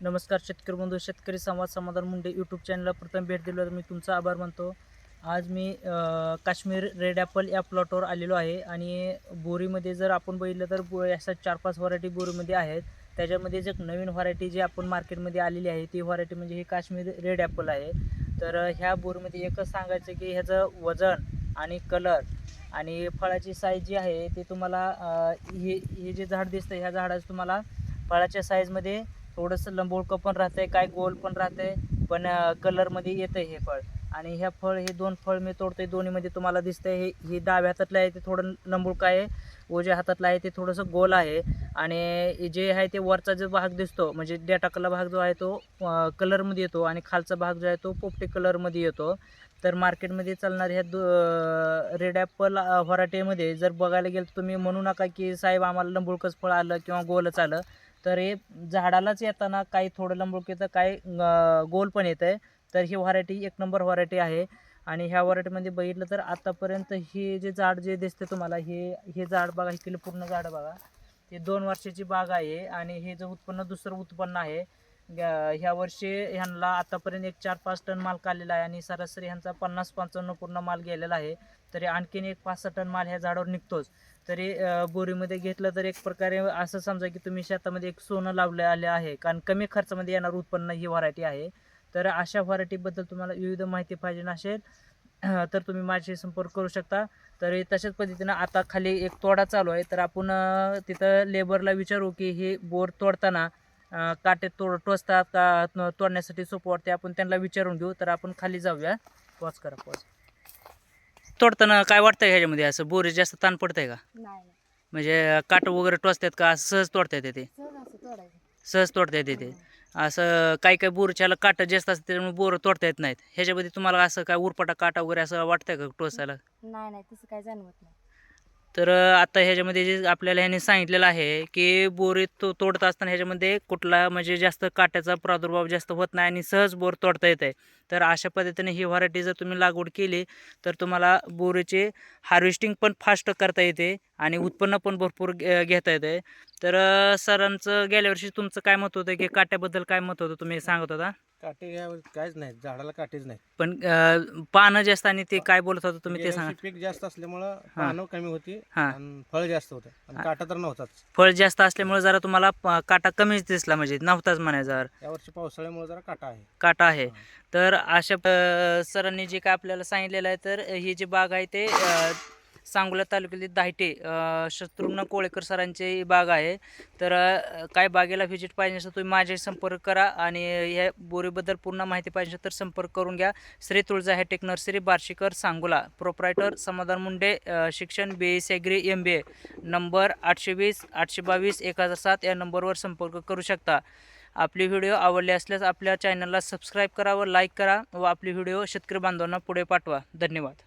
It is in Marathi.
नमस्कार शेतकरी बंधू, शेतकरी संवाद समाधान मुंडे यूट्यूब चॅनलला प्रथम भेट दिल्यावर मी तुमचा आभार मानतो. आज मी काश्मीर रेड ॲपल या प्लॉटवर आलेलो आहे आणि बोरीमध्ये जर आपण बघितलं तर अशा 4-5 व्हरायटी बोरीमध्ये आहेत. त्याच्यामध्येच एक नवीन व्हरायटी जी आपण मार्केटमध्ये आलेली आहे ती व्हरायटी म्हणजे ही काश्मीर रेड ॲपल आहे. तर ह्या बोरीमध्ये एकच सांगायचं की ह्याचं वजन आणि कलर आणि फळाची साईज जी आहे ते तुम्हाला हे जे झाड दिसतं ह्या झाडाचं तुम्हाला फळाच्या साईजमध्ये थोडंसं लंबोळकं पण राहतंय, काय गोल पण राहतंय, पण कलरमध्ये येतंय हे फळ. आणि ह्या फळ हे 2 फळ मी तोडतोय, दोन्हीमध्ये तुम्हाला दिसतंय हे डाव्या हातातलं आहे ते थोडं लंबोळकं आहे, उजव्या हातातलं आहे ते थोडंसं गोल आहे. आणि जे आहे ते वरचा जो भाग दिसतो म्हणजे डेटाकला भाग जो आहे तो कलरमध्ये येतो आणि खालचा भाग जो आहे तो पोपटी कलरमध्ये येतो. तर मार्केटमध्ये चालणाऱ्या ह्या रेड ॲपल व्हरायटीमध्ये जर बघायला गेलं तर तुम्ही म्हणू नका की साहेब आम्हाला लंबोळकंच फळ आलं किंवा गोलच आलं. तर हे झाडालाच येताना काही थोडं लंबूक येतं, काही गोल पण येतं आहे. तर ही व्हरायटी एक नंबर व्हरायटी आहे. आणि ह्या व्हरायटीमध्ये बघितलं तर आतापर्यंत हे जे झाड जे दिसते तुम्हाला हे झाड बघा, हे पूर्ण झाड बघा, हे 2 वर्षाची बाग आहे आणि हे जे उत्पन्न दुसरं उत्पन्न आहे. ह्या वर्षी ह्यांना आतापर्यंत एक 4-5 टन माल काढलेला आहे आणि सरासरी ह्यांचा 50-55 पूर्ण माल गेलेला आहे. तरी आणखीन एक 5-6 टन माल ह्या झाडावर निघतोच. तरी बोरीमध्ये घेतलं तर एक प्रकारे असं समजा की तुम्ही शेतामध्ये एक सोनं लावले आले आहे, कारण कमी खर्चामध्ये येणार उत्पन्न ही व्हरायटी आहे. तर अशा व्हरायटीबद्दल तुम्हाला विविध माहिती पाहिजे असेल तर तुम्ही माझ्याशी संपर्क करू शकता. तर तशाच पद्धतीनं आता खाली एक तोडा चालू आहे. तर आपण तिथं लेबरला विचारू की हे बोर तोडताना काटे टोचतात का, तोडण्यासाठी सोपं वाटते, आपण त्यांना विचारून घेऊ. तर आपण खाली जाऊया. पॉज करा, पॉज. तोडताना काय वाटतंय ह्याच्यामध्ये, असं बोरी जास्त ताण पडतंय का? नाही म्हणजे काट वगैरे टोचतात का, असं सहज तोडता येते ते? सहज असं तोडायचं. सहज तोडता येते ते. असं काही काही बोरच्याला काटं जास्त असतात त्याच्यामुळे बोरं तोडता येत नाहीत. ह्याच्यामध्ये तुम्हाला असं काय उरपाटा काटा वगैरे असं वाटतंय का टोचायला? नाही नाही तसं काय जाणवत नाही. तर आता ह्याच्यामध्ये जे आपल्याला ह्याने सांगितलेलं आहे की बोरी तोडत असताना ह्याच्यामध्ये कुठला म्हणजे जास्त काट्याचा प्रादुर्भाव जास्त होत नाही आणि सहज बोर तोडता येत आहे. तर अशा पद्धतीने ही व्हरायटी जर तुम्ही लागवड केली तर तुम्हाला बोरीचे हार्वेस्टिंग पण फास्ट करता येते आणि उत्पन्न पण भरपूर घेता येते. तर सरांचं गेल्या वर्षी तुमचं काय मत होतं की काट्याबद्दल काय मत होतं, तुम्ही सांगत होता? काटे काहीच नाहीत, झाडाला काटेच नाहीत. पण पानं जास्त आणि ते काय बोलत होतं तुम्ही ते गेल्या सांगा. वर्षी पीक जास्त असल्यामुळं हां. पानं कमी होती हां. आणि फळ जास्त होतं आणि काटा तर नव्हताच. फळ जास्त असल्यामुळे जरा तुम्हाला काटा कमीच दिसला, म्हणजे नव्हताच म्हणायचा, यावर्षी पावसाळ्यामुळे जरा काटा आहे. काटा आहे. तर अशा सरांनी जे काय आपल्याला सांगितलेलं आहे, तर ही जी बाग आहे ते सांगोला तालुक्यातील दाहटे शत्रुघ्न कोळेकर सरांची ही बाग आहे. तर काय बागेला व्हिजिट पाहिजे असेल तुम्ही माझ्याशी संपर्क करा आणि ह्या बोरीबद्दल पूर्ण माहिती पाहिजे तर संपर्क करून घ्या. Shri Tulja hi tech nursery, Barshikar, Sangola. Proprietor समाधान मुंडे. शिक्षण BSc ॲग्री MBA. नंबर 820 822 1007 या नंबरवर संपर्क करू शकता. आपली व्हिडिओ आवडले असल्यास आपल्या चॅनलला सबस्क्राईब करा व लाईक करा व आपली व्हिडिओ शेतकरी बांधवांना पुढे पाठवा. धन्यवाद.